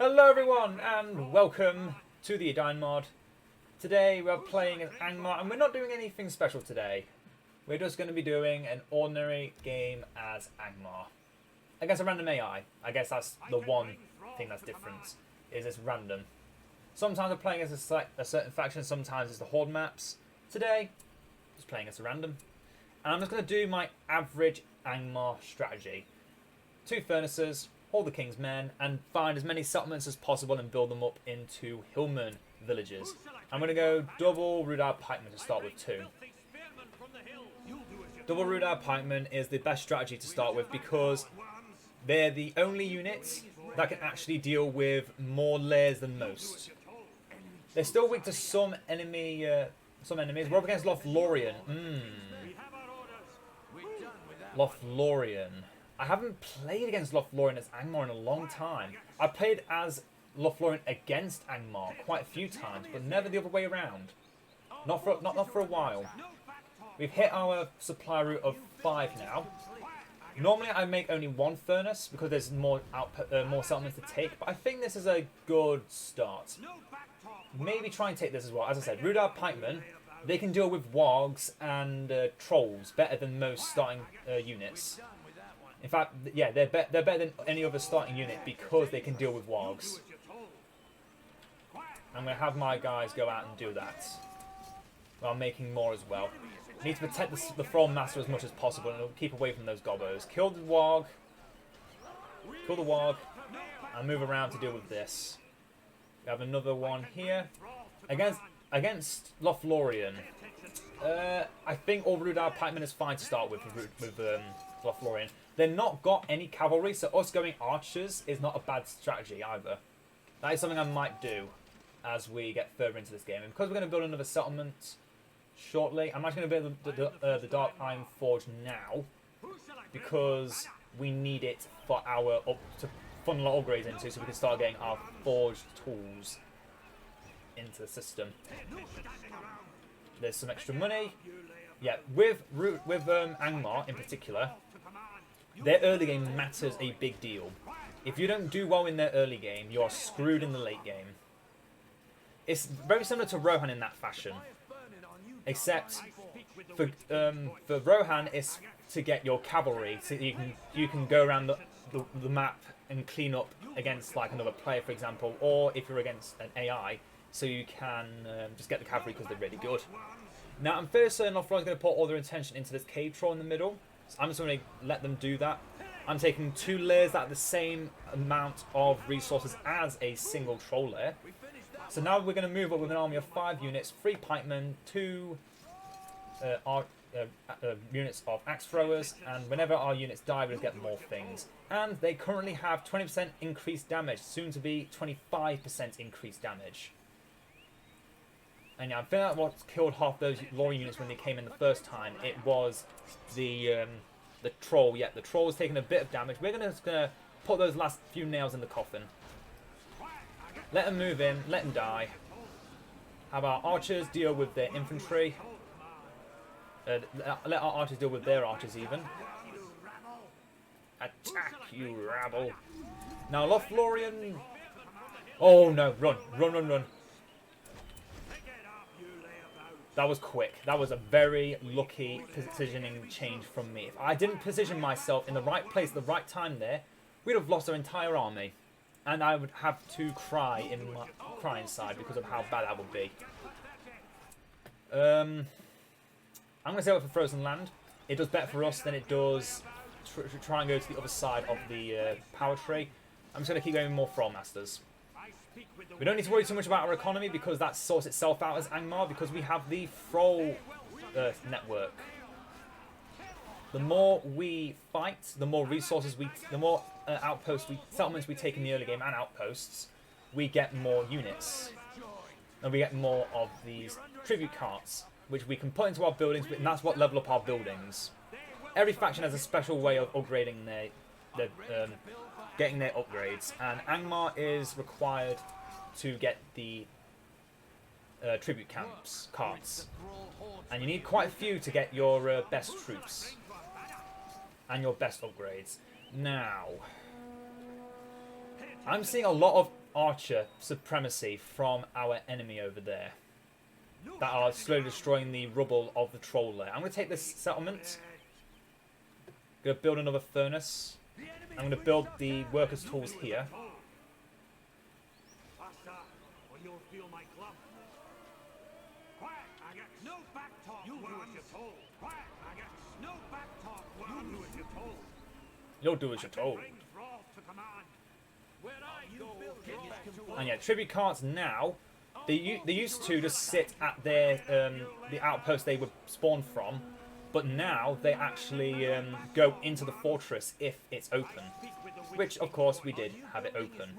Hello everyone and welcome to the Edain mod. Today we're playing as Angmar and we're not doing anything special today. We're just going to be doing an ordinary game as Angmar. Against a random AI. I guess that's the one thing that's different, is it's random. Sometimes we're playing as a certain faction, sometimes it's the horde maps. Today, just playing as a random. And I'm just going to do my average Angmar strategy. 2 furnaces, hold the king's men, and find as many settlements as possible and build them up into hillman villages. I'm going to go double Rudar pikemen to start with 2. Double Rudar pikemen is the best strategy to start with because they're the only units that can actually deal with more layers than most. They're still weak to some enemies. We're up against Lothlorien. Lothlorien. I haven't played against Lothlorien as Angmar in a long time. I played as Lothlorien against Angmar quite a few times, but never the other way around. Not for a while. We've hit our supply route of 5 now. Normally I make only 1 furnace because there's more settlements to take, but I think this is a good start. Maybe try and take this as well. As I said, Rudar pikemen, they can deal with wargs and trolls better than most starting units. In fact, yeah, they're better than any other starting unit because they can deal with wargs. I'm going to have my guys go out and do that, while making more as well. Need to protect the thrall master as much as possible and keep away from those gobbos. Kill the warg, and move around to deal with this. We have another one here. Against Lothlorien, I think all Rudar pikemen is fine to start with Lothlorien. They've not got any cavalry, so us going archers is not a bad strategy either. That is something I might do as we get further into this game. And because we're going to build another settlement shortly, I'm actually going to build the Dark Iron Forge now because we need it for our to funnel our upgrades into, so we can start getting our forged tools into the system. There's some extra money. Yeah, with Angmar in particular, their early game matters a big deal. If you don't do well in their early game, you are screwed in the late game. It's very similar to Rohan in that fashion, except for Rohan, it's to get your cavalry, so you can go around the map and clean up against like another player, for example, or if you're against an AI, so you can just get the cavalry because they're really good. Now, I'm fairly certain Lothlorien's going to put all their attention into this cave troll in the middle, so I'm just going to let them do that. I'm taking 2 layers that are the same amount of resources as a single troll layer. So now we're going to move up with an army of 5 units, 3 pikemen, 2 units of axe throwers, and whenever our units die, we'll get more things. And they currently have 20% increased damage, soon to be 25% increased damage. And yeah, I'm figuring out what killed half those Lorien units when they came in the first time. It was the troll. Yeah, the troll was taking a bit of damage. We're just gonna put those last few nails in the coffin. Let them move in. Let them die. Have our archers deal with their infantry. Let our archers deal with their archers even. Attack, you rabble! Now Lothlorien. Oh no! Run! That was quick. That was a very lucky positioning change from me. If I didn't position myself in the right place at the right time there, we'd have lost our entire army. And I would have to cry inside because of how bad that would be. I'm going to say for Frozen Land. It does better for us than it does try and go to the other side of the power tree. I'm just going to keep going with more Thrall Masters. We don't need to worry too much about our economy because that sorts itself out as Angmar because we have the Thrall network. The more we fight, the more resources the more settlements we take in the early game and outposts, we get more units. And we get more of these tribute carts, which we can put into our buildings, and that's what level up our buildings. Every faction has a special way of upgrading getting their upgrades, and Angmar is required to get the tribute carts, and you need quite a few to get your best troops and your best upgrades. Now, I'm seeing a lot of archer supremacy from our enemy over there that are slowly destroying the rubble of the troll lair. I'm going to take this settlement. I'm going to build another furnace. I'm going to build the workers' tools here. You'll do as you're told. And yeah, tribute carts now, they used to just sit at their the outpost they would spawn from, but now they actually go into the fortress if it's open, which of course we did have it open.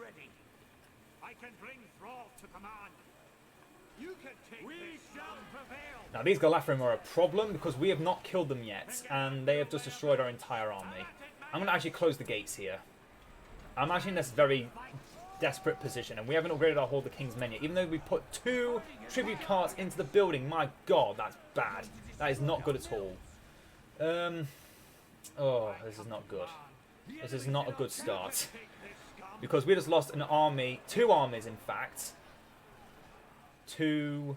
Now these Galafrim are a problem because we have not killed them yet, and they have just destroyed our entire army. I'm going to actually close the gates here. I'm actually in this very desperate position, and we haven't upgraded our Hall of the King's men yet. Even though we put 2 tribute carts into the building, my god, that's bad. That is not good at all. Oh, this is not good. This is not a good start. Because we just lost an army, 2 armies in fact, to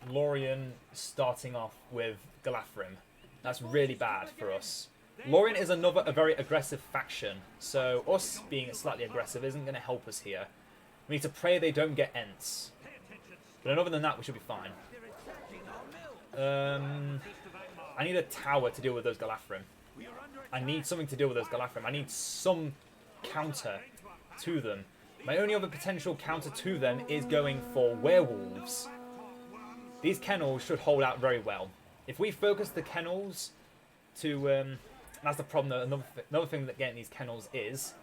Lorien starting off with Galafrim. That's really bad for us. Lorien is a very aggressive faction, so us being slightly aggressive isn't going to help us here. We need to pray they don't get Ents. But other than that, we should be fine. I need a tower to deal with those Galafrim. I need something to deal with those Galafrim. I need some counter to them. My only other potential counter to them is going for werewolves. These kennels should hold out very well. If we focus the kennels to... that's the problem, though. Another thing that getting these kennels is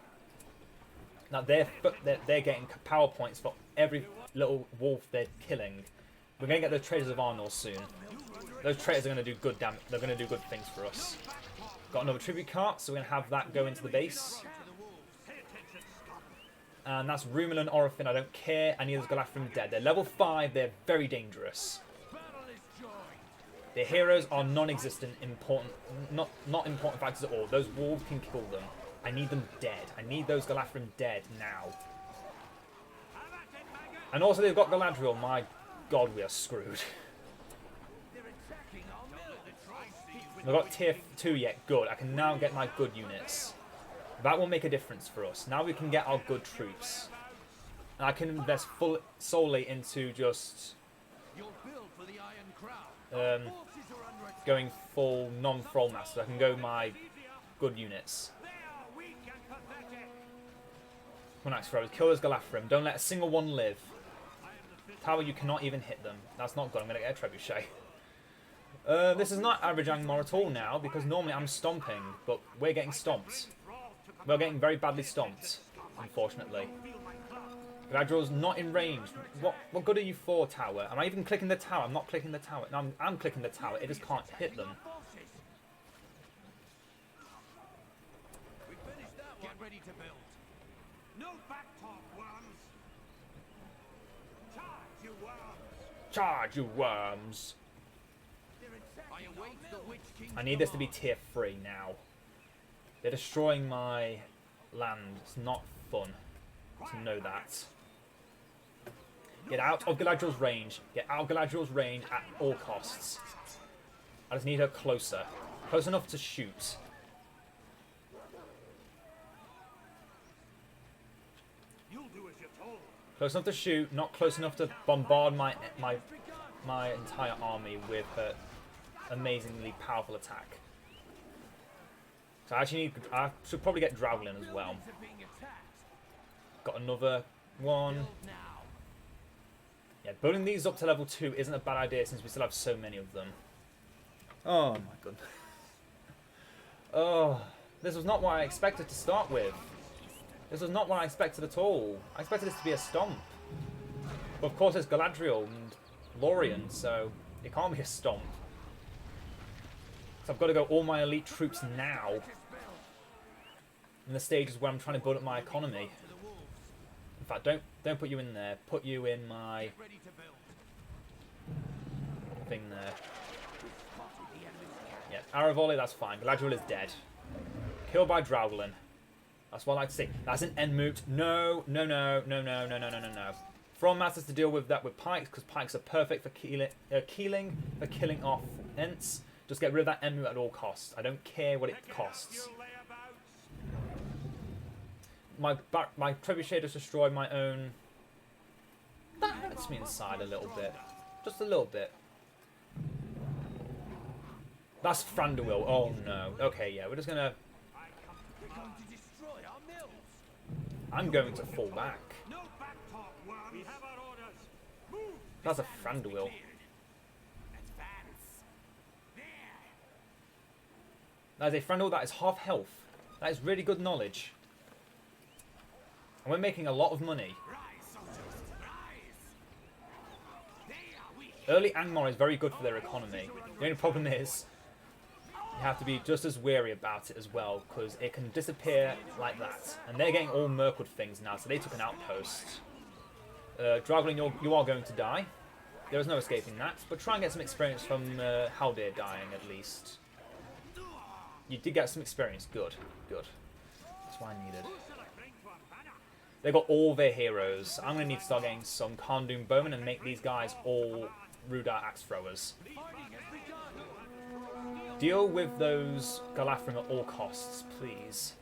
that they're getting power points for every little wolf they're killing. We're going to get the Traders of Arnor soon. Those traders are going to do good damage. They're going to do good things for us. Got another tribute cart, so we're going to have that go into the base. And that's Rumal and Orifin. I don't care. I need those Galafrim dead. They're level 5. They're very dangerous. Their heroes are non-existent, not important factors at all. Those wolves can kill them. I need them dead. I need those Galafrim dead now. And also they've got Galadriel. My god, we are screwed. We've got tier 2 yet. Good. I can now get my good units. That will make a difference for us. Now we can get our good troops. And I can invest solely into just... going full non-Thrall Master. I can go my good units. Come on, Axe Throwers. Kill those Galafrim. Don't let a single one live. Tower, you cannot even hit them. That's not good. I'm going to get a Trebuchet. This is not average Angmar at all now, because normally I'm stomping, but we're getting stomped. We're getting very badly stomped, unfortunately. Galadriel's not in range. What good are you for, tower? Am I even clicking the tower? I'm not clicking the tower. No, I'm clicking the tower. It just can't hit them. Get ready to build. No back talk, worms. Charge, you worms. Charge, you worms. I need this to be tier 3 now. They're destroying my land. It's not fun to know that. Get out of Galadriel's range. Get out of Galadriel's range at all costs. I just need her closer. Close enough to shoot. Close enough to shoot, not close enough to bombard my entire army with her amazingly powerful attack. So I should probably get Dravelin as well. Got another one. Yeah, building these up to level 2 isn't a bad idea since we still have so many of them. Oh my goodness. Oh, this was not what I expected to start with. This was not what I expected at all. I expected this to be a stomp. But of course it's Galadriel and Lorien, so it can't be a stomp. So I've got to go all my elite troops now. In the stages where I'm trying to build up my economy. In fact, don't put you in there. Put you in my thing there. Yeah, arrow volley, that's fine. Galadriel is dead. Killed by Dravelin. That's what I like to see. That's an end moot. No, no, no, no, no, no, no, no, no, no. From Masters to deal with that with pikes, because pikes are perfect for killing off ents. Just get rid of that end moot at all costs. I don't care what it costs. My trebuchet just destroyed my own. That hurts me inside a little bit. Just a little bit. That's Thranduil. Oh no. Okay, yeah, we're just gonna... I'm going to fall back. That's a Thranduil. That is a Thranduil that is half health. That is really good knowledge. And we're making a lot of money. Early Angmar is very good for their economy. The only problem is you have to be just as wary about it as well, because it can disappear like that. And they're getting all Mirkwood things now, so they took an outpost. Draglin, you are going to die. There is no escaping that, but try and get some experience from Haldir dying at least. You did get some experience. Good, good. That's what I needed. They got all their heroes. I'm going to need to start getting some Khandoom Bowmen and make these guys all Rudar Axe Throwers. Deal with those Galafrim at all costs, please.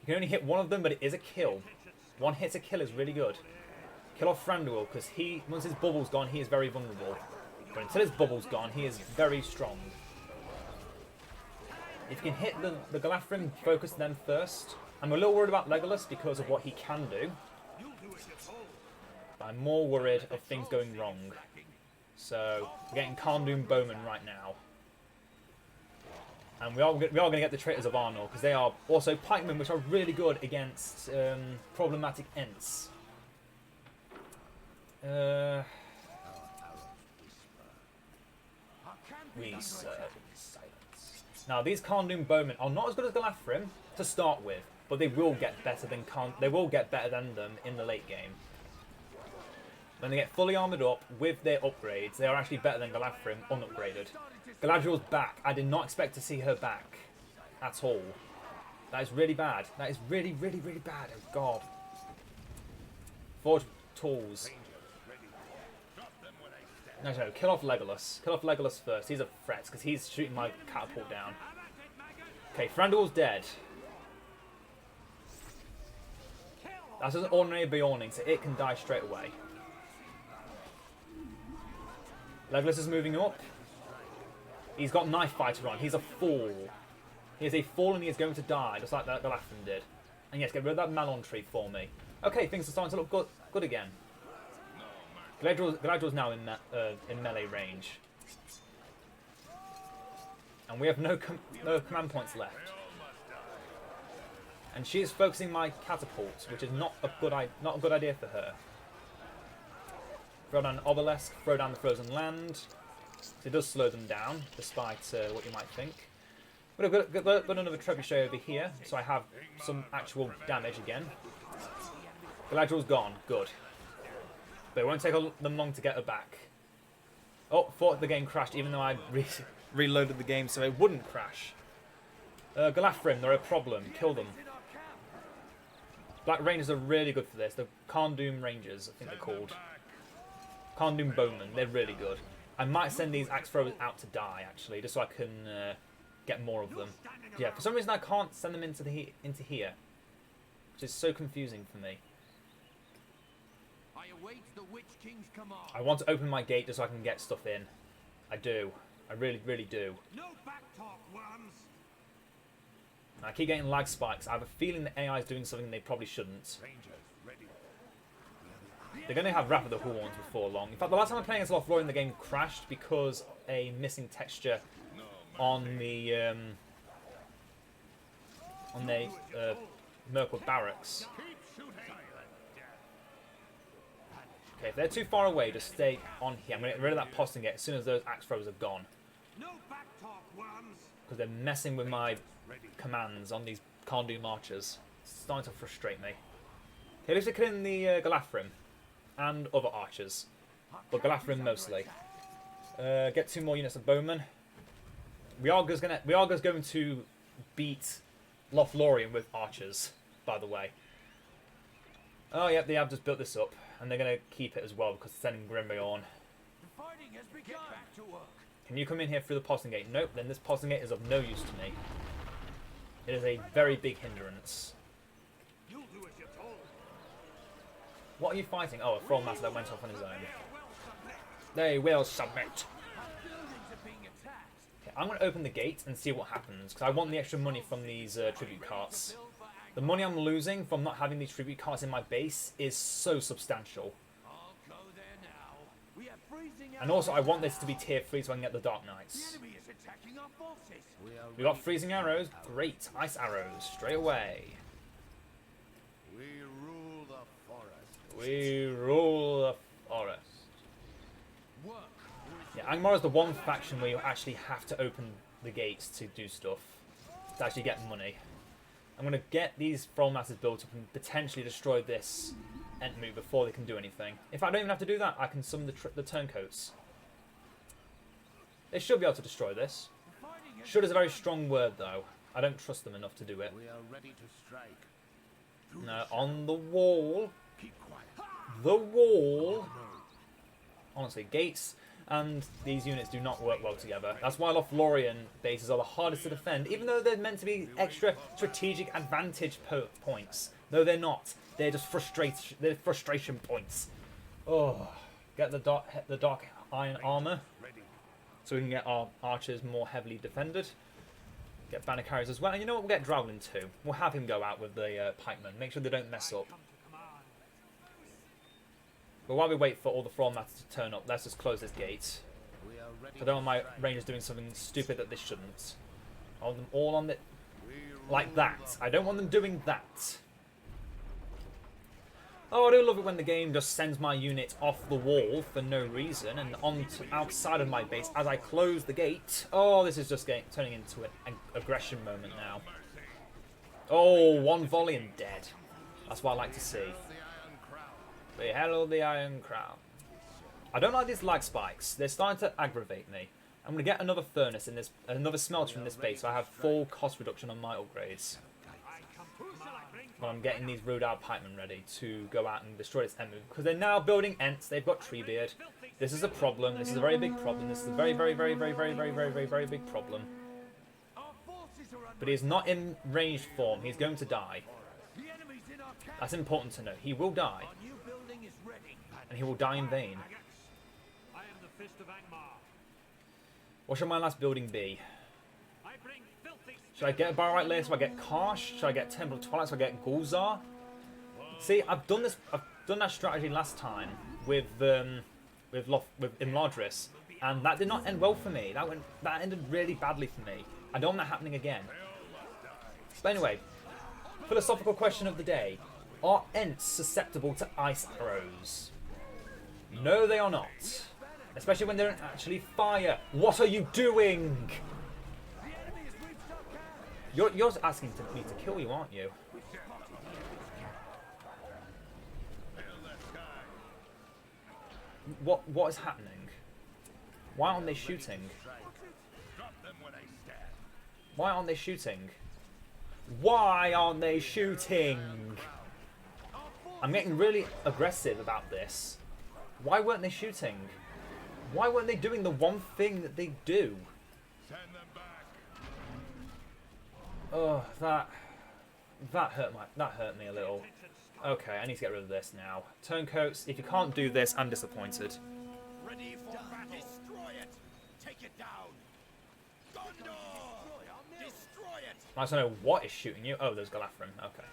You can only hit one of them, but it is a kill. One hit a kill is really good. Kill off Thranduil, because once his bubble's gone, he is very vulnerable. But until his bubble's gone, he is very strong. If you can hit the Galafrim, focus them first. I'm a little worried about Legolas because of what he can do. But I'm more worried of things going wrong. So, we're getting Khandoom Bowmen right now. And we are going to get the Traitors of Arnor, because they are also pikemen, which are really good against problematic Ents. We serve in silence. Now, these Khandoom Bowmen are not as good as Galafrim to start with, but they will get better than them in the late game. When they get fully armoured up with their upgrades, they are actually better than Galafrim unupgraded. Galadriel's back. I did not expect to see her back at all. That is really bad. That is really, really, really bad. Oh god. Forge tools. No, kill off Legolas. Kill off Legolas first. He's a threat because he's shooting my catapult down. Okay, Thranduil's dead. That's an ordinary Bjorning, so it can die straight away. Legolas is moving up. He's got Knife Fighter on. He's a fool. He is a fool and he is going to die, just like that Galafrim did. And yes, get rid of that Malon tree for me. Okay, things are starting to look good again. Galadriel's now in melee range. And we have no command points left. And she is focusing my catapults, which is not a good idea for her. Throw down an obelisk, throw down the frozen land. So it does slow them down, despite what you might think. But I've got another trebuchet over here, so I have some actual damage again. Galadriel's gone, good. But it won't take them long to get her back. Oh, thought the game crashed, even though I reloaded the game so it wouldn't crash. Galafrim, they're a problem. Kill them. Black Rangers are really good for this. The Khandoom Rangers, I think they're called. Khandoom Bowmen, they're really good. I might send these axe throwers out to die, actually, just so I can get more of them. Yeah, for some reason I can't send them into here, which is so confusing for me. I want to open my gate just so I can get stuff in. I do. I really, really do. I keep getting lag spikes. I have a feeling the AI is doing something they probably shouldn't. They're going to have Wrath of the Horns before long. In fact, the last time I played against Lothlorien, the game crashed because a missing texture on the Mirkwood barracks. Okay, if they're too far away, just stay on here. I'm going to get rid of that posting gate as soon as those axe throwers are gone. Because they're messing with my commands on these Khandoom archers. It's starting to frustrate me. Okay, let's kill in the Galafrim and other archers, but Galafrim mostly. Get 2 more units of bowmen. We are just going to beat Lothlorien with archers, by the way. Oh, yep, they have just built this up. And they're going to keep it as well because they're sending Grimbeorn. The fighting has begun. Get back to work. Can you come in here through the posting gate? Nope, then this posting gate is of no use to me. It is a very big hindrance. You'll do as you're told. What are you fighting? Oh, a Thrallmaster that went off on his own. They will submit. Our buildings are being attacked. Okay, I'm going to open the gate and see what happens because I want the extra money from these tribute carts. The money I'm losing from not having these tribute carts in my base is so substantial. I'll go there now. We have freezing And also, I want this to be tier 3 so I can get the Dark The Knights. enemy is attacking our forces. We got freezing arrows. Great. Ice arrows. Straight away. We rule the forest. We rule the forest. Work. Yeah, Angmar is the one faction where you actually have to open the gates to do stuff. To actually get money. I'm going to get these Thrallmasters built up and potentially destroy this Entmoot before they can do anything. If I don't even have to do that, I can summon the Turncoats. They should be able to destroy this. Should is a very strong word, though. I don't trust them enough to do it. We are ready to strike. No, on the wall. Keep quiet. The wall. Honestly, gates and these units do not work well together. That's why Lothlorien bases are the hardest to defend, even though they're meant to be extra strategic advantage points. No, they're not. They're just frustration points. Oh, get the dark iron armor, so we can get our archers more heavily defended. Get banner carriers as well, and you know what? We'll get Drowlin too. We'll have him go out with the pikemen. Make sure they don't mess up. But while we wait for all the Thrallmasters to turn up, let's just close this gate. We are ready I don't want my rangers doing something stupid that they shouldn't. I want them all on the... like that. I don't want them doing that. Oh, I do love it when the game just sends my unit off the wall for no reason and on outside of my base as I close the gate. Oh, this is just turning into an aggression moment now. Oh, one volley and dead. That's what I like to see. The hell of the Iron Crown. I don't like these lag spikes. They're starting to aggravate me. I'm going to get another furnace in this, another smelter in this base, so I have full cost reduction on my upgrades. But I'm getting these Rodal pikemen ready to go out and destroy this Emu, because they're now building Ents. They've got Treebeard. This is a problem. This is a very big problem. This is a very, very, very, very, very, very, very, very, very big problem. But he is not in ranged form. He's going to die. That's important to know. He will die. And he will die in vain. I am the fist of Angmar. What should my last building be? Should I get a Barite Lair so I get Karsh? Should I get Temple of Twilight so I get Gulzar? See, I've done that strategy last time with Imladris, and that did not end well for me. That ended really badly for me. I don't want that happening again. But anyway, philosophical question of the day. Are Ents susceptible to ice arrows? No, they are not. Especially when they don't actually fire. What are you doing? You're asking me to kill you, aren't you? What is happening? Why aren't they shooting? Why aren't they shooting? Why aren't they shooting? I'm getting really aggressive about this. Why weren't they shooting? Why weren't they doing the one thing that they do? Oh, that hurt me a little. Okay, I need to get rid of this now. Turncoats, if you can't do this, I'm disappointed. Ready for battle. Destroy it. Take it down. Gondor. Destroy it. I just don't know what is shooting you. Oh, there's Galafrim. Okay.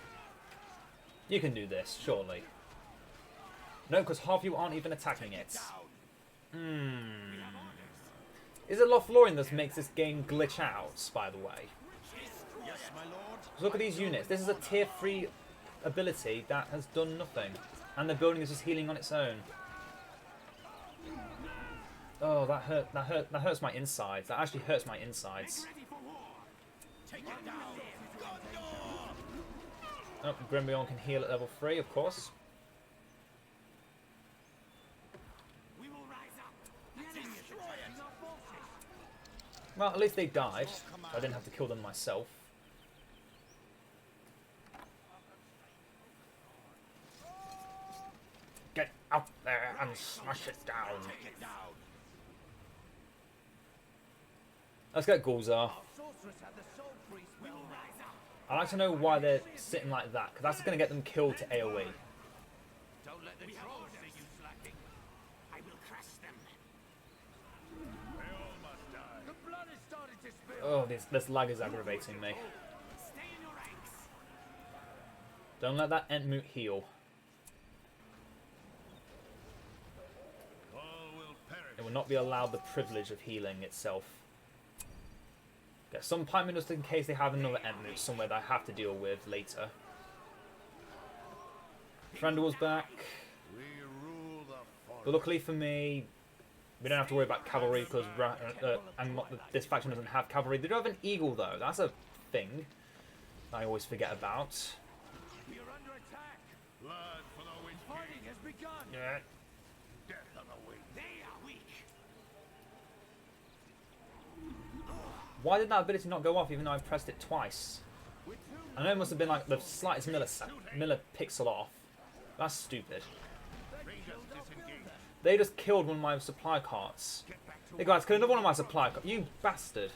You can do this, surely. No, because half of you aren't even attacking it. Is it Lothlorien that makes this game glitch out, by the way? Yes, my lord. Look at these units. This is a tier 3 ability that has done nothing. And the building is just healing on its own. Oh, that hurts my insides. That actually hurts my insides. Ready for war. Take it down. Gondor. Oh, Grimbeorn can heal at level 3, of course. We will rise up. Destroy it. Well, at least they died. I didn't have to kill them myself. Smash it down. Take it down. Let's get Gulzar. Sorceress had the soul priest well rise up. I'd like to know why they're sitting like that, because that's going to get them killed to AoE. Don't let the trolls see you slacking. I will crush them. They all must die. The blood is starting to spill. Oh, this lag is aggravating me. Stay in your ranks. Don't let that Entmoot heal. All will perish. It will not be allowed the privilege of healing itself. Get some pikemen just in case they have another Entmoot somewhere that I have to deal with later. Thranduil's back. We rule the forest. But luckily for me, we don't have to worry about cavalry because this faction doesn't have cavalry. They do have an eagle though. That's a thing I always forget about. We are under attack. Blood for the Witch King. Fighting has begun. Yeah. Death on the wing. They are weak. Why did that ability not go off even though I pressed it twice? I know it must have been like the slightest millepixel off. That's stupid. Rangers disengage. They just killed one of my supply carts. Hey guys, kill another one of my supply carts. You bastard.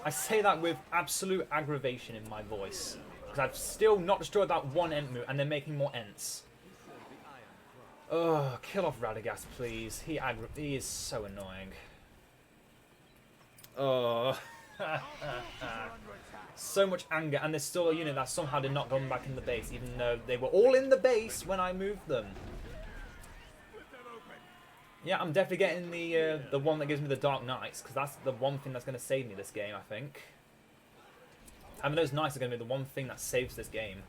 I say that with absolute aggravation in my voice. Because I've still not destroyed that one Entmoot and they're making more Ents. Ugh, kill off Radagast, please. He is so annoying. Oh. So much anger, and there's still a unit that somehow did not come back in the base, even though they were all in the base when I moved them. Yeah, I'm definitely getting the one that gives me the Dark Knights, because that's the one thing that's going to save me this game, I think. Having those Knights are going to be the one thing that saves this game.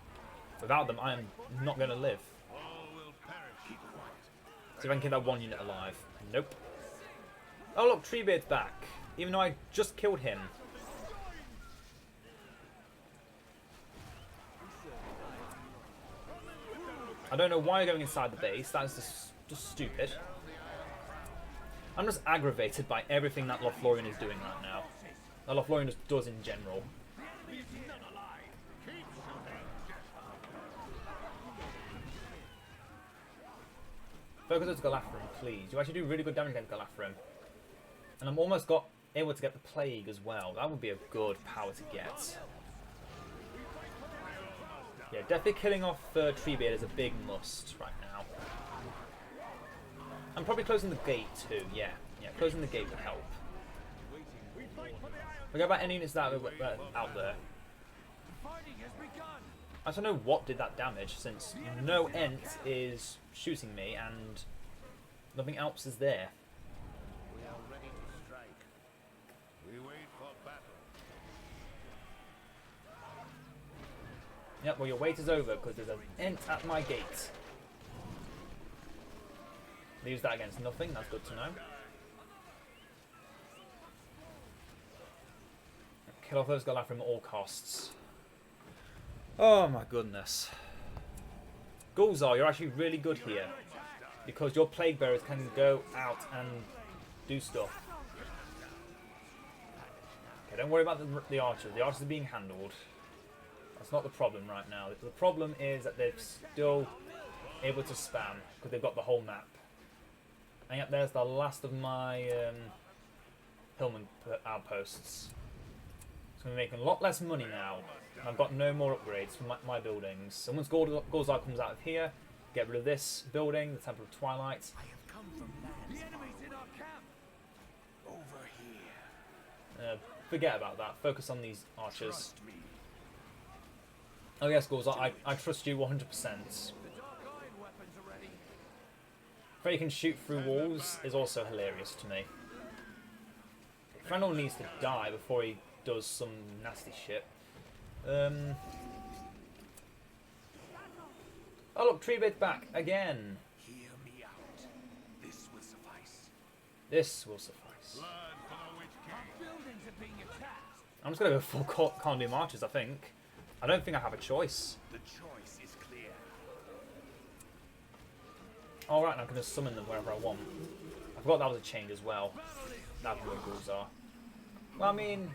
Without them, I am not going to live. All will perish. Keep quiet. See if I can keep that one unit alive. Nope. Oh look, Treebeard's back. Even though I just killed him. I don't know why you're going inside the base. That's just stupid. I'm just aggravated by everything that Lothlorien is doing right now. That Lothlorien just does in general. Focus on Galafrim, please. You actually do really good damage against Galafrim. And I'm almost able to get the Plague as well. That would be a good power to get. Yeah, definitely killing off Treebeard is a big must right now. I'm probably closing the gate too, yeah. Yeah, closing the gate would help. Forget about any units that are out there. I don't know what did that damage, since no Ent is shooting me and nothing else is there. We are ready to strike. We wait for battle. Yep, well your wait is over because there's an Ent at my gate. Use that against nothing, that's good to know. Kill off those Galafrim at all costs. Oh my goodness. Gulzar, you're actually really good here. Because your Plague Bearers can go out and do stuff. Okay, don't worry about the archers. The archers are being handled. That's not the problem right now. The problem is that they're still able to spam because they've got the whole map. And yet there's the last of my Hillman outposts. So we're making a lot less money now. And I've got no more upgrades for my buildings. So once Gulzar comes out of here, get rid of this building, the Temple of Twilight. I have come from lands. The enemy's in our camp. Over here. Forget about that. Focus on these archers. Trust me. Oh yes, Gulzar, I trust you 100%. The dark iron weapons are ready. The fact you can shoot through walls is also hilarious to me. Thranduil needs to die before he does some nasty shit. Oh look, Treebeard's back again. Hear me out. This will suffice. This will suffice. Blood for the Witch King. Our buildings are being attacked. I'm just gonna go full Condu Marches, I think. I don't think I have a choice. The choice is clear. Alright, I can just summon them wherever I want. I forgot that was a change as well. Now the Gulzar. Well, I mean,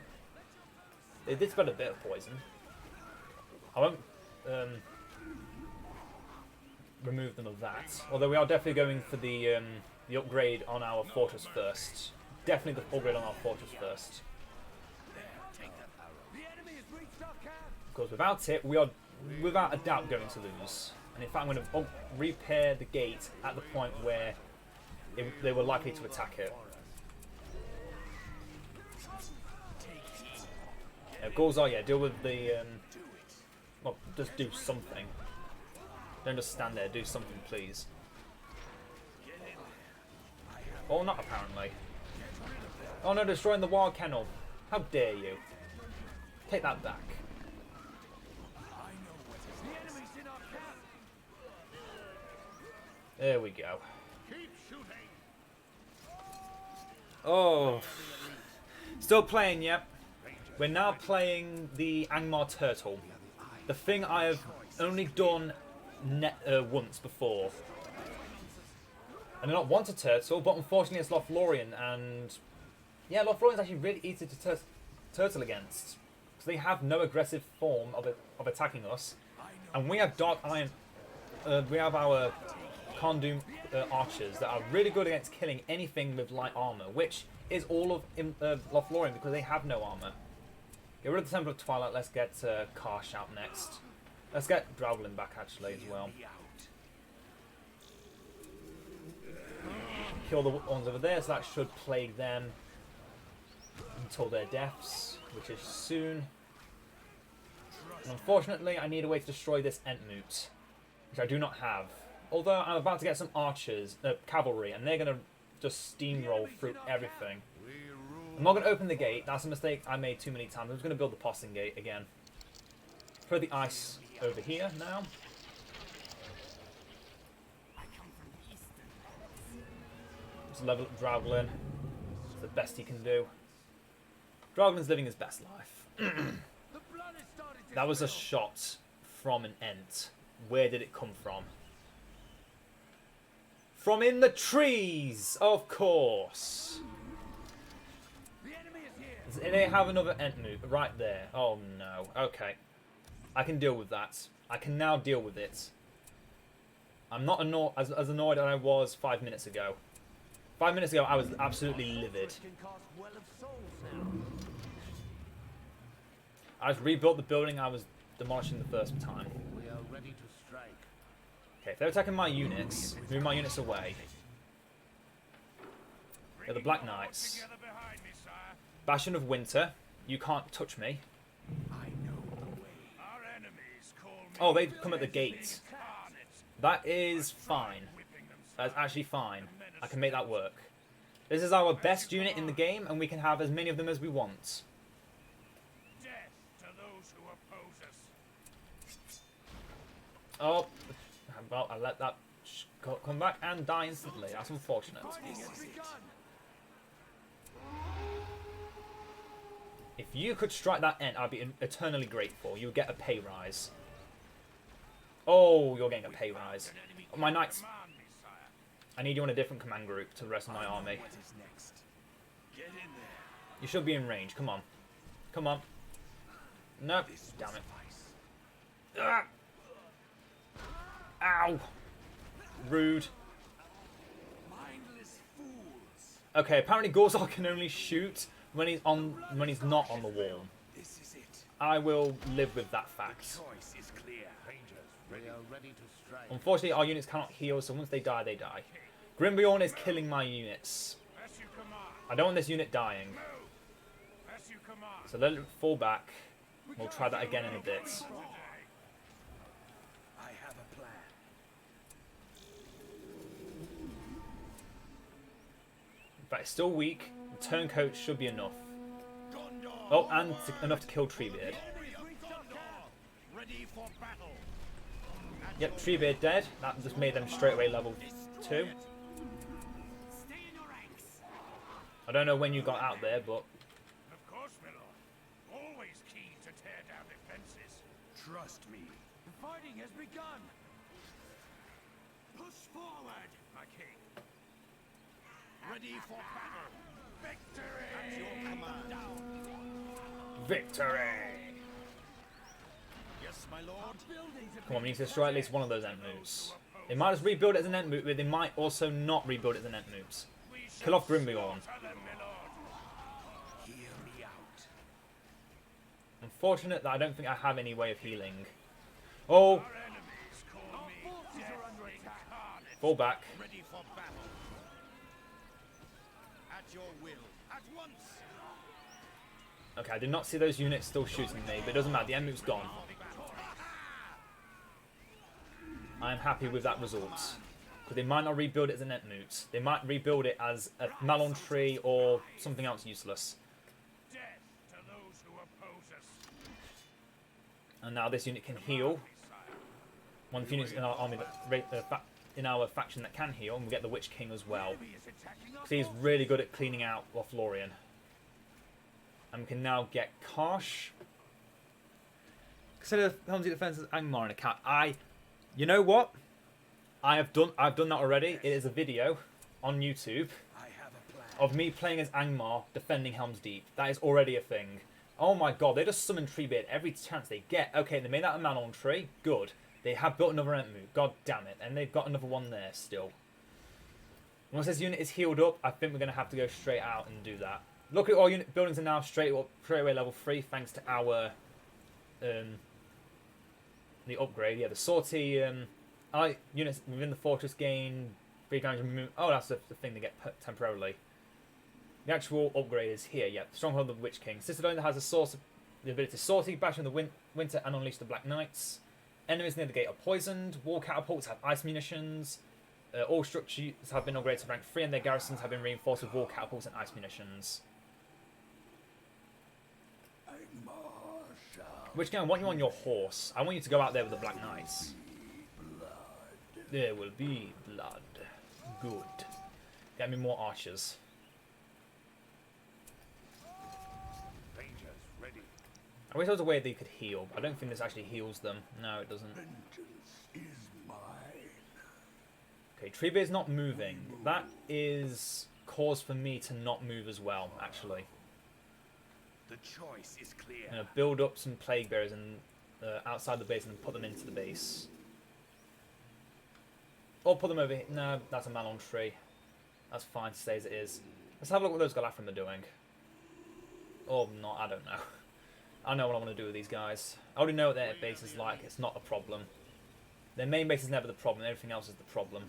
they did spread a bit of poison. I won't. remove them of that. Although we are definitely going for the upgrade on our fortress first. Definitely the upgrade on our fortress first. Because without it, we are without a doubt going to lose. And in fact, I'm going to repair the gate at the point where they were likely to attack it. Goals are, yeah, deal with the... well, just do something. Don't just stand there, do something, please. Or not, apparently. Oh no, destroying the wild kennel. How dare you. Take that back. There we go. Oh. Still playing, yep. We're now playing the Angmar turtle. The thing I have only done once before. I do not want a turtle, but unfortunately it's Lothlorien, and yeah, Lothlorien's actually really easy to turtle against. Because they have no aggressive form of attacking us. And we have Dark Iron, we have our Condoom archers that are really good against killing anything with light armor, which is all of Lothlorien because they have no armor. Get rid of the Temple of Twilight, let's get Karsh out next. Let's get Drowglin back actually as well. Kill the ones over there, so that should plague them until their deaths, which is soon. And unfortunately, I need a way to destroy this Entmoot, which I do not have. Although I'm about to get some archers, cavalry, and they're going to just steamroll through everything. I'm not going to open the gate. That's a mistake I made too many times. I'm just going to build the postern gate again. Throw the ice over here now. Just level up Drowglin. It's the best he can do. Drowglin's living his best life. That was a shot from an Ent. Where did it come from? From in the trees, of course. They have another Entmoot right there. Oh no. Okay. I can deal with that. I can now deal with it. I'm not as annoyed as I was 5 minutes ago. 5 minutes ago, I was absolutely livid. I just rebuilt the building I was demolishing the first time. We are ready to strike. Okay, if they're attacking my units, move my units away. They're the Black Knights. Bastion of Winter, you can't touch me. Oh, they've come at the gate. That is fine. That's actually fine. I can make that work. This is our best unit in the game, and we can have as many of them as we want. Oh, well, I let that come back and die instantly. That's unfortunate. If you could strike that Ent, I'd be eternally grateful. You would get a pay rise. Oh, you're getting a pay rise. Oh, my knights. I need you on a different command group to the rest of my army. You should be in range. Come on. Come on. No. Damn it. Ah. Ow. Rude. Okay, apparently Gorzal can only shoot when he's not on the wall. I will live with that fact. Unfortunately, our units cannot heal, so once they die, they die. Grimbeorn is killing my units. I don't want this unit dying. So let it fall back. We'll try that again in a bit. But it's still weak. The turncoat should be enough. Oh, and enough to kill Treebeard. Yep, Treebeard dead. That just made them straight away level 2. I don't know when you got out there, but... Of course, my lord. Always keen to tear down defenses. Trust me. The fighting has begun. Push forward, my king. Ready for battle. Victory! At your command. Victory! Yes, my lord. Come on, we need to destroy at least one of those Entmoots. They might just rebuild it as an Entmoot, but they might also not rebuild it as an Entmoot. Kill off Grimbeorn. Unfortunate that I don't think I have any way of healing. Oh! Fall back. Ready for battle. At your will. At once. Okay, I did not see those units still shooting me, but it doesn't matter. The Entmoot's gone. I am happy with that result. Because they might not rebuild it as an Entmoot. They might rebuild it as a Malon tree or something else useless. Death to those who oppose us. And now this unit can heal. One of the units in our army, in our faction that can heal, and we get the Witch King as well. Because he's really good at cleaning out Lothlorien. And we can now get Karsh. Consider Helm's defense as Angmar and a cat. You know what? I've done that already. It is a video on YouTube of me playing as Angmar defending Helm's Deep. That is already a thing. Oh my god, they just summon Treebeard every chance they get. Okay, they made that a Malon tree. Good. They have built another Entmoot. God damn it. And they've got another one there still. Once this unit is healed up, I think we're going to have to go straight out and do that. Look at all unit buildings are now straight away level 3 thanks to our the upgrade. Yeah, the sortie units within the fortress gain 3 damage and move. Oh, that's the thing they get temporarily. The actual upgrade is here. Yeah, Stronghold of the Witch King. Citadel that has the ability to sortie, bash in the winter, and unleash the Black Knights. Enemies near the gate are poisoned. War catapults have ice munitions. All structures have been upgraded to rank 3, and their garrisons have been reinforced with war catapults and ice munitions. Which King, I want you on your horse. I want you to go out there with the Black Knights. There will be blood. Good. Get me more archers. I wish there was a way they could heal, but I don't think this actually heals them. No, it doesn't. Okay, Treebeard's not moving. That is cause for me to not move as well, actually. The choice is clear. I'm going to build up some Plague Bearers outside the base and put them into the base. Or put them over here. No, that's a Malon tree. That's fine to stay as it is. Let's have a look what those Galafrim are doing. Or not, I don't know. I know what I want to do with these guys. I already know what their base is like. It's not a problem. Their main base is never the problem. Everything else is the problem.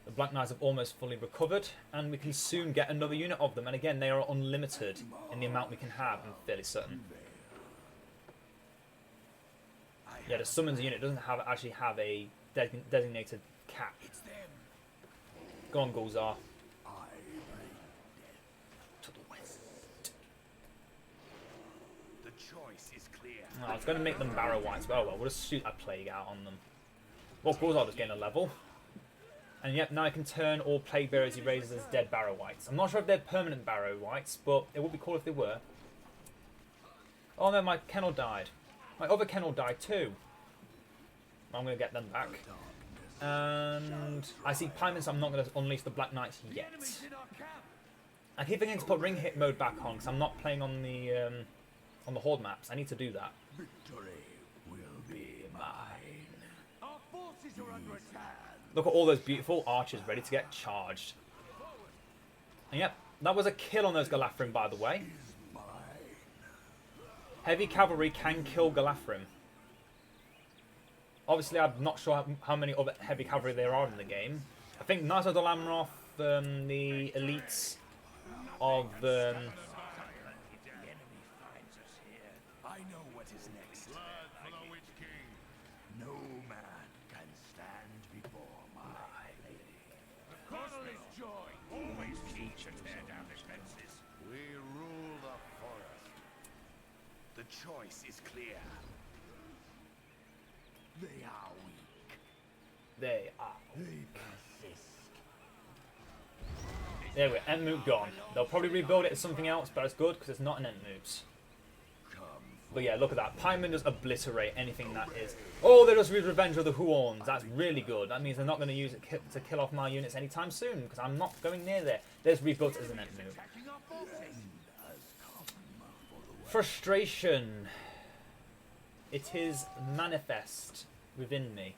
The Black Knights have almost fully recovered, and we can soon get another unit of them. And again, they are unlimited in the amount we can have, I'm fairly certain. Yeah, the summons unit doesn't actually have a designated cap. Go on, Gulzar. Oh, I was going to make them Barrow Whites, but oh well, we'll just shoot a Plague out on them. Well, Gulzar just gained a level. And yep, now I can turn all Plague Bearers he raises as dead Barrow Whites. I'm not sure if they're permanent Barrow Whites, but it would be cool if they were. Oh no, my kennel died. My other kennel died too. I'm going to get them back. And I see Piemen, so I'm not going to unleash the Black Knights yet. I keep forgetting to put ring hit mode back on, because I'm not playing on the Horde maps. I need to do that. Victory will be mine. Our forces are under attack. Look at all those beautiful archers ready to get charged. And yep, that was a kill on those Galafrim, by the way. Heavy cavalry can kill Galafrim. Obviously, I'm not sure how many other heavy cavalry there are in the game. I think Knights of the Lamroth, the elites of I know what is next. No man can stand before my lady. Godless joy, always keen to tear down defenses. We rule the forest. The choice is clear. They are weak. They are. They persist. There we go, Entmoot gone. They'll probably rebuild it as something else, but it's good because it's not an Entmoot. But yeah, look at that. Piemen just obliterate anything that is. Oh, they just use Revenge of the Huorns. That's really good. That means they're not going to use it to kill off my units anytime soon, because I'm not going near there. There's rebuilt as an Entmoot. Frustration. It is manifest. within me.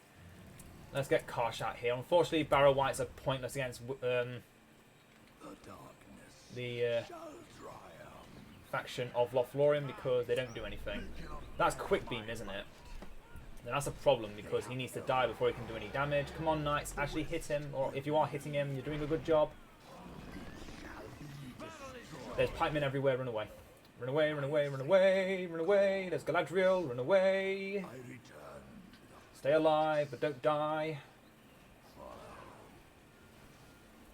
Let's get Karsh out here. Unfortunately, Barrow Whites are pointless against the faction of Lothlorien because they don't do anything. That's Quick Beam, isn't it? And that's a problem because he needs to die before he can do any damage. Come on, Knights, actually hit him. Or if you are hitting him, you're doing a good job. There's pikemen everywhere, run away. Run away, run away, run away, run away. There's Galadriel, run away. Stay alive, but don't die.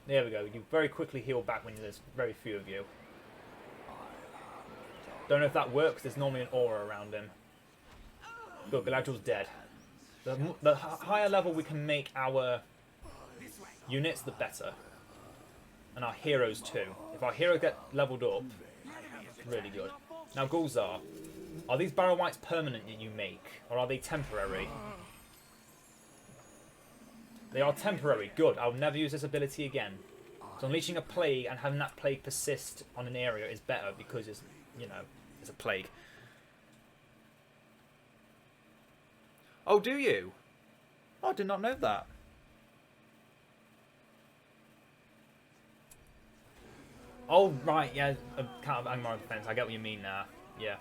There we go. You very quickly heal back when there's very few of you. Don't know if that works. There's normally an aura around him. Good, Galadriel's dead. The higher level we can make our units, the better. And our heroes too. If our heroes get leveled up, really good. Now, Gulzar, are these Barrow Whites permanent that you make, or are they temporary? They are temporary. Good. I'll never use this ability again. So unleashing a plague and having that plague persist on an area is better because it's, you know, it's a plague. Oh, do you? Oh, I did not know that. Oh, right, yeah, kind of Angmar defense. I get what you mean now. Yeah.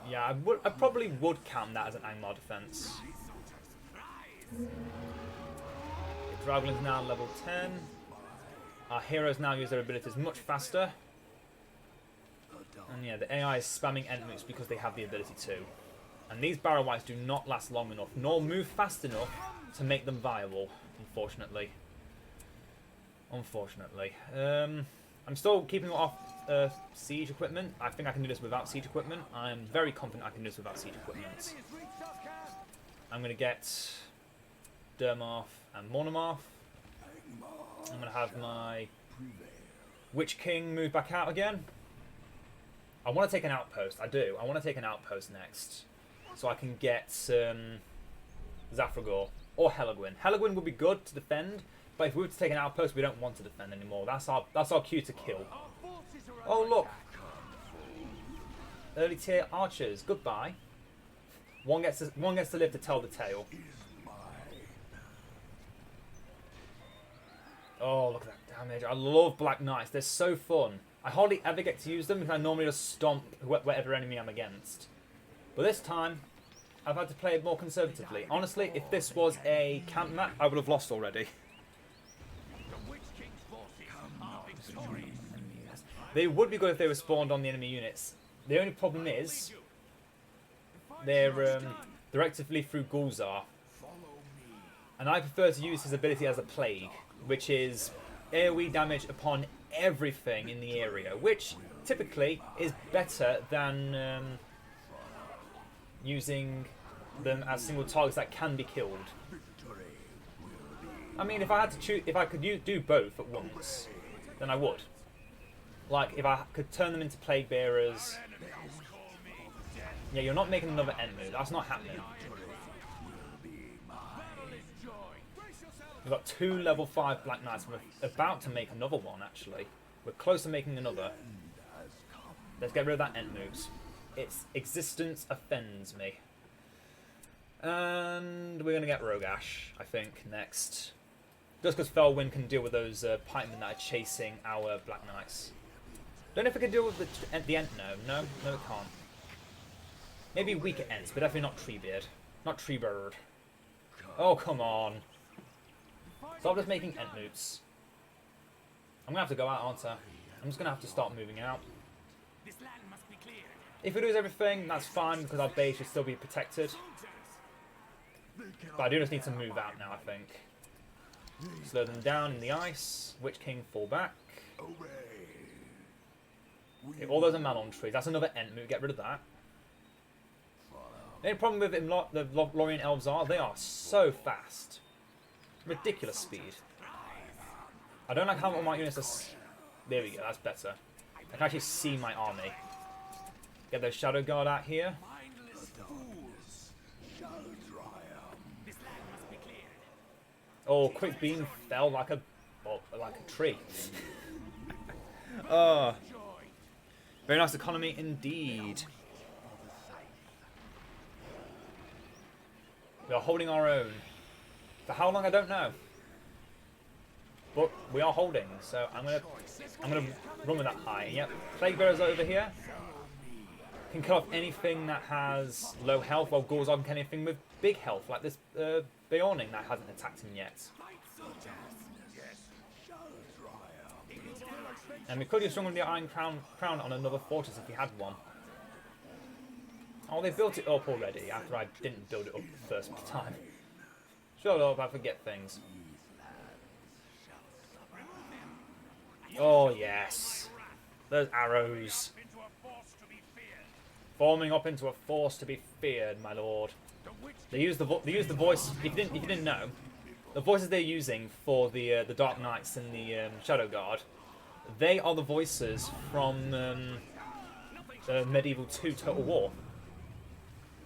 Yeah, I probably would count that as an Angmar defense. Dragon's now level 10. Our heroes now use their abilities much faster. And yeah, the AI is spamming Entmoots because they have the ability to. And these Barrow Whites do not last long enough, nor move fast enough to make them viable, unfortunately. Unfortunately. I'm still keeping off siege equipment. I think I can do this without siege equipment. I'm very confident I can do this without siege equipment. I'm going to get Dermarth and Mornemarth. I'm going to have my Witch King move back out again. I want to take an outpost. I do. I want to take an outpost next. So I can get Zafragor or Helagwyn. Helagwyn would be good to defend. But if we were to take an outpost, we don't want to defend anymore. That's our cue to kill. Oh, look. Early tier archers. Goodbye. One gets to live to tell the tale. Oh, look at that damage. I love Black Knights. They're so fun. I hardly ever get to use them because I normally just stomp whatever enemy I'm against. But this time, I've had to play it more conservatively. Honestly, if this was a camp map, I would have lost already. They would be good if they were spawned on the enemy units. The only problem is they're actively through Gulzar, and I prefer to use his ability as a plague, which is AoE damage upon everything in the area, which typically is better than using them as single targets that can be killed. I mean, if I had to choose, if I could do both at once, then I would. Like, if I could turn them into plague bearers. Yeah, you're not making another Entmoot. That's not happening. We've got 2 level 5 Black Knights. We're about to make another one, actually. We're close to making another. Let's get rid of that Entmoot. Its existence offends me. And we're going to get Rogash, I think, next. Just because Felwyn can deal with those pikemen that are chasing our Black Knights. Don't know if it can deal with the Ent. No, it can't. Maybe weaker Ents, but definitely not Treebeard. Not Treebird. Oh, come on. Stop just making Entmoots. I'm going to have to go out, aren't I? I'm just going to have to start moving out. If we lose everything, that's fine, because our base should still be protected. But I do just need to move out now, I think. Slow them down in the ice. Witch King fall back. Okay, all those are Malon trees. That's another Entmoot. Get rid of that. The only problem with the Lorien Elves are they are so fast. Ridiculous speed. I don't like how my units are... There we go, that's better. I can actually see my army. Get those Shadow Guard out here. Oh, Quick Beam fell like a tree. Oh. Very nice economy indeed. We are holding our own. For how long, I don't know. But we are holding, so I'm gonna run with that high. Yep, Plague Bearers over here. Can kill off anything that has low health, while Gorzog can kill anything with big health, like this Beorning that hasn't attacked him yet. And we could use strong with the Iron Crown on another fortress if we had one. Oh, they built it up already after I didn't build it up the first time. Shut up, I forget things. Oh yes, those arrows. Forming up into a force to be feared, my lord. They use the voice. If you didn't know, the voices they're using for the Dark Knights and the Shadow Guard, they are the voices from Medieval 2 Total War.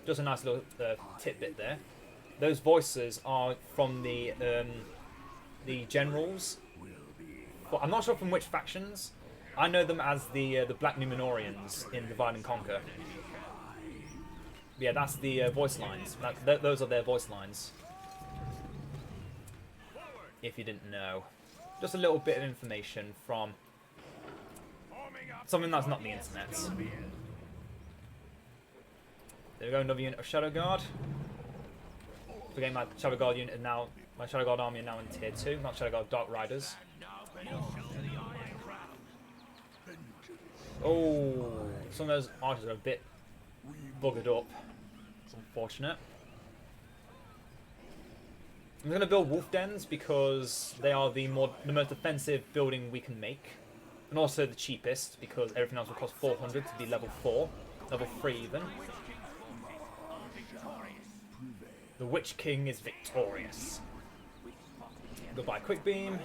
Just a nice little tidbit there. Those voices are from the generals. Well, I'm not sure from which factions. I know them as the Black Numenorians in Divide and Conquer. Yeah, that's the voice lines. Those are their voice lines. If you didn't know. Just a little bit of information from something that's not the internet. There we go, another unit of Shadow Guard. Again, my Shadow Guard unit is now, my Shadow Guard army are now in tier 2, not Shadow Guard Dark Riders. Oh, some of those archers are a bit buggered up. It's unfortunate. I'm going to build wolf dens because they are the most defensive building we can make, and also the cheapest because everything else will cost 400 to be level 4, level 3 even. The Witch King is victorious. Goodbye, quick beam.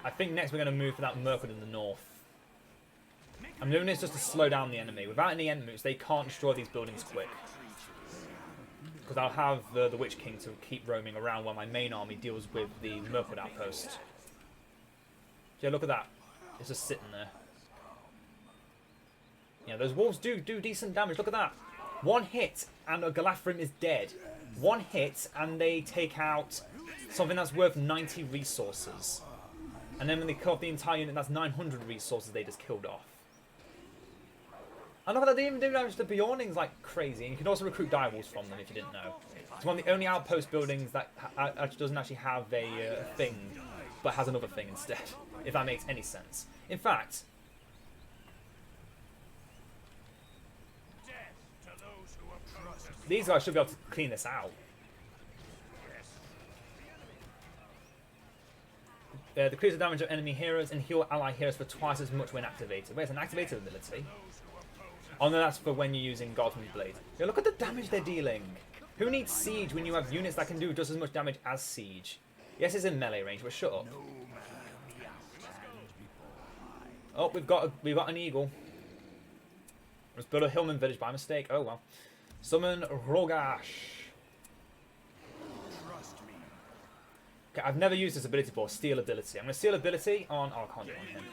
I think next we're going to move for that Mirkwood in the north. I'm doing this just to slow down the enemy. Without any end moves, they can't destroy these buildings quick. Because I'll have the Witch King to keep roaming around while my main army deals with the Mirkwood outpost. Yeah, look at that. It's just sitting there. Yeah, those wolves do decent damage. Look at that. One hit and a Galafrim is dead. One hit and they take out something that's worth 90 resources. And then when they kill off the entire unit, that's 900 resources they just killed off. I know that they even do damage to Beornings like crazy. And you can also recruit direwolves from them if you didn't know. It's one of the only outpost buildings that doesn't actually have a thing, but has another thing instead. If that makes any sense. In fact, these guys should be able to clean this out. Decrease the damage of enemy heroes and heal ally heroes for twice as much when activated. Wait, it's an activated ability. Oh no, that's for when you're using Guardsman's Blade. Yeah, look at the damage they're dealing. Who needs Siege when you have units that can do just as much damage as Siege? Yes, it's in melee range, but shut up. Oh, we've got an eagle. Let's build a Hillman village by mistake. Oh well. Summon Rogash. Okay, I've never used this ability before. Steal ability. I'm going to steal ability on. Oh, I can't do it on him.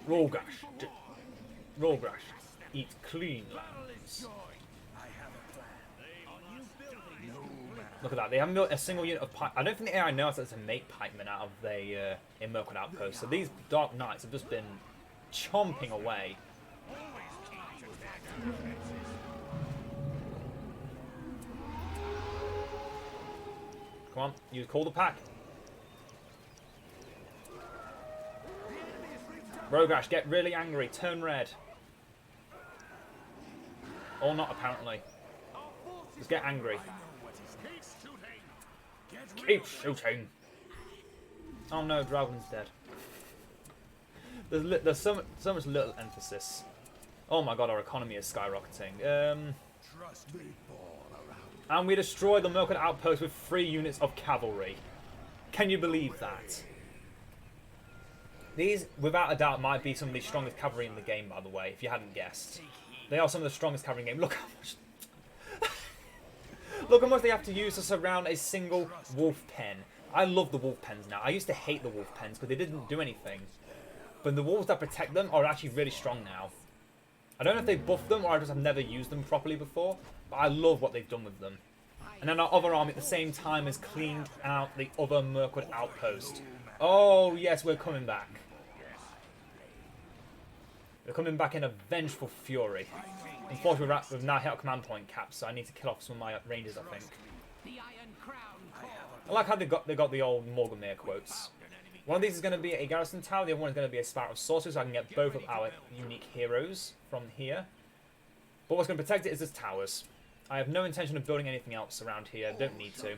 Rogash. Rogash. Eat clean lands. Look at that. They haven't built a single unit of pike. I don't think the AI knows how to make pikemen out of the in Mirkwood Outpost. So these Dark Knights have just been chomping away. Come on, you call the pack. Rogash, get really angry. Turn red. Or not, apparently. Just get angry. Keep shooting. Oh no, Dragon's dead. There's so much little emphasis. Oh my god, our economy is skyrocketing. And we destroy the Mirkwood outpost with 3 units of cavalry. Can you believe that? These, without a doubt, might be some of the strongest cavalry in the game, by the way, if you hadn't guessed. They are some of the strongest cavalry in the game. Look how much... Look how much they have to use to surround a single wolf pen. I love the wolf pens now. I used to hate the wolf pens because they didn't do anything. But the walls that protect them are actually really strong now. I don't know if they buffed them or I just have never used them properly before, but I love what they've done with them. And then our other army at the same time has cleaned out the other Mirkwood outpost. Oh yes, we're coming back. We're coming back in a vengeful fury. Unfortunately, we've now hit our command point cap, so I need to kill off some of my rangers, I think. I like how they got the old Morgamere quotes. One of these is going to be a garrison tower, the other one is going to be a spout of sorcerers, so I can get both of our unique heroes from here. But what's going to protect it is the towers. I have no intention of building anything else around here, don't need to.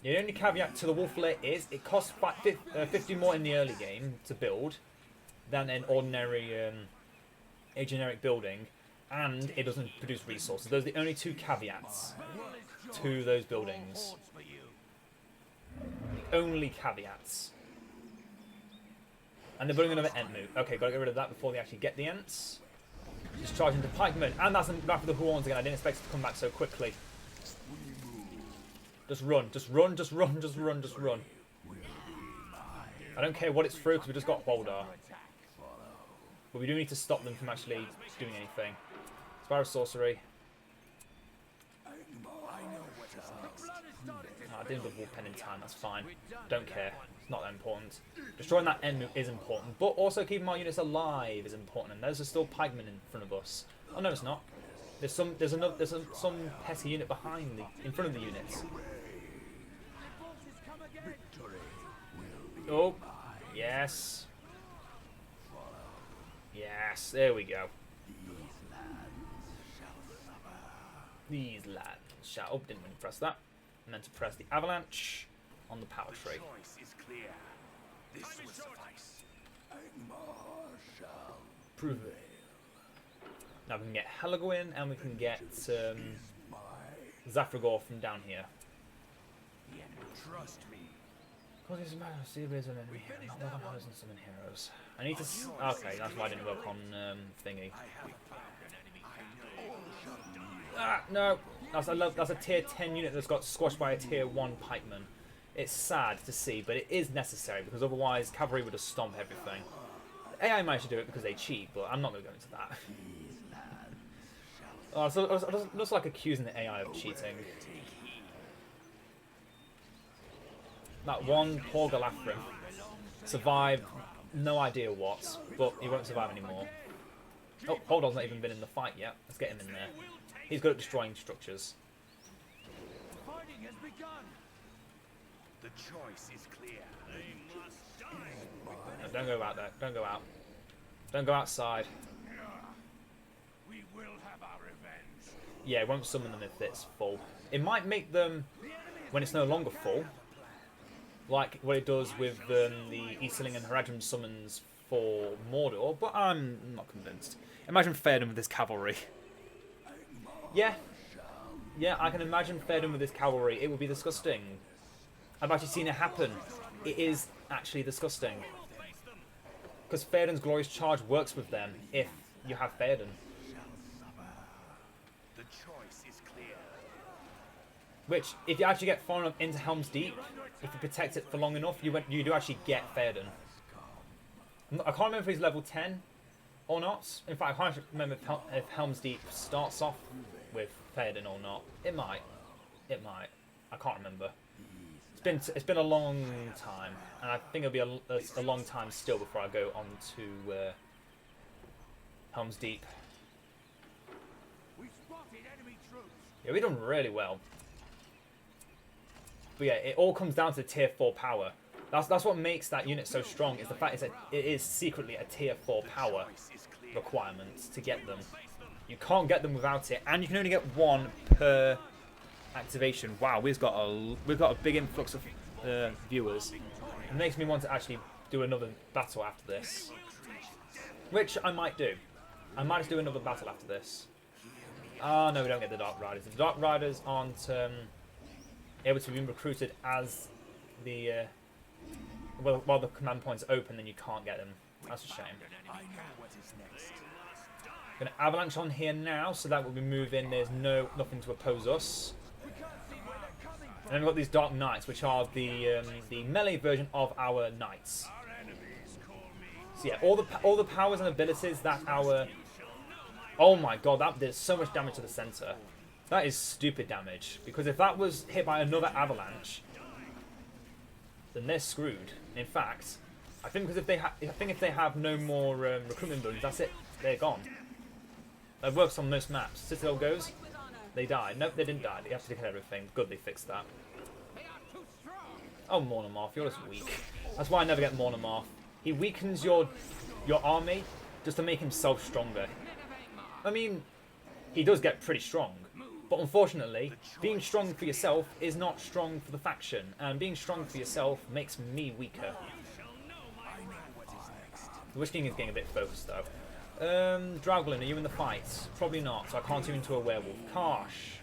The only caveat to the Wolf Lair is it costs 50 more in the early game to build than an ordinary a generic building, and it doesn't produce resources. Those are the only two caveats to those buildings. The only caveats. And they're building another Entmoot. Okay, gotta get rid of that before they actually get the Ents. Just charge into pikemen, and that's back with the horns again. I didn't expect it to come back so quickly. Just run, just run, just run, just run, just run. I don't care what it's through because we just got Boldar. But we do need to stop them from actually doing anything. Spiral Sorcery. I didn't have Wolf Pen in time, that's fine. Don't care, it's not that important. Destroying that Entmoot is important, but also keeping our units alive is important. And those are still pikemen in front of us. Oh no, it's not. There's some petty unit behind in front of the units. Oh, yes. Yes, there we go. These lads shall. Oh, didn't really press that. I meant to press the avalanche on the power tree. This will suffice. Angmar shall Prove it. Now we can get Helagwyn and we can get Zafragor from down here. Trust me. Cause it's a matter of series and enemy here, not love heroes and summon heroes. I need to. Okay, that's why I didn't work on thingy. Ah, no! That's a tier 10 unit that's got squashed by a tier 1 pikeman. It's sad to see, but it is necessary because otherwise cavalry would have stomped everything. The AI managed to do it because they cheat, but I'm not going to go into that. Oh, so it looks like accusing the AI of cheating. That one poor Galafrim survived no idea what, but he won't survive anymore. Oh, Holdall's not even been in the fight yet. Let's get him in there. He's good at destroying structures. Fighting has begun. The choice is clear. They must die. No, don't go out there. Don't go out. Don't go outside. We will have our revenge. Yeah, it won't summon them if it's full. It might make them, when it's no longer full, like what it does with the Easterling and Haradrim summons for Mordor, but I'm not convinced. Imagine Theoden with this cavalry. Yeah, I can imagine Theoden with this cavalry. It would be disgusting. I've actually seen it happen. It is actually disgusting. Because Theoden's Glorious Charge works with them if you have Theoden. The choice is clear. Which, if you actually get far enough into Helm's Deep, if you protect it for long enough, you do actually get Theoden. I can't remember if he's level 10 or not. In fact, I can't remember if Helm's Deep starts off with Theoden or not. It might. It might. I can't remember. It's been a long time, and I think it'll be a long time still before I go on to Helm's Deep. We spotted enemy troops. Yeah, we've done really well. But yeah, it all comes down to tier 4 power. That's what makes that unit so strong, is the fact it is secretly a tier 4 power requirement to get them. You can't get them without it, and you can only get one per activation. Wow, we've got a big influx of viewers. It makes me want to actually do another battle after this, which I might do. I might just do another battle after this. Oh no, we don't get the Dark Riders. The Dark Riders aren't able to be recruited as the while the command points open, then you can't get them. That's a shame. I know what is next. Gonna avalanche on here now, so that when we move in, there's nothing to oppose us. We can't see where they're coming And then we've got these Dark Knights, which are the melee version of our knights. So yeah, all the powers and abilities that our... Oh my god, that did so much damage to the center. That is stupid damage. Because if that was hit by another avalanche, then they're screwed. In fact, I think because if they have no more recruitment buildings, that's it. They're gone. That works on most maps. Citadel goes, they die. Nope, they didn't die. They have to declare everything. Good, they fixed that. Oh, Moddb, you're just weak. That's why I never get Moddb. He weakens your army just to make himself stronger. I mean, he does get pretty strong. But unfortunately, being strong for yourself is not strong for the faction. And being strong for yourself makes me weaker. The Witch King is getting a bit focused though. Draughlin, are you in the fight? Probably not, so I can't turn into a werewolf. Karsh.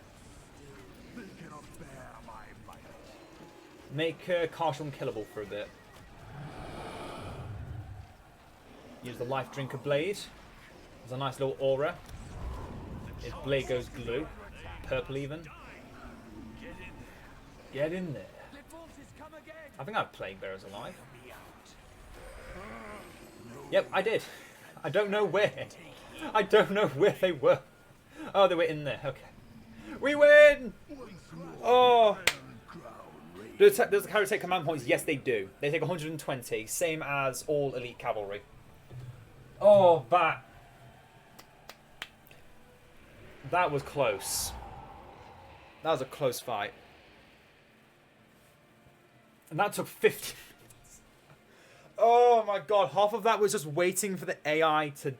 Make Karsh unkillable for a bit. Use the Life Drinker Blade. There's a nice little aura. His blade goes blue. Purple even. Get in there. I think I have Plague Bearers alive. Yep, I did. I don't know where. I don't know where they were. Oh, they were in there. Okay. We win! Oh! Does the cavalry take command points? Yes, they do. They take 120, same as all elite cavalry. Oh, that was close. That was a close fight. And that took 50 minutes. Oh my god, half of that was just waiting for the AI to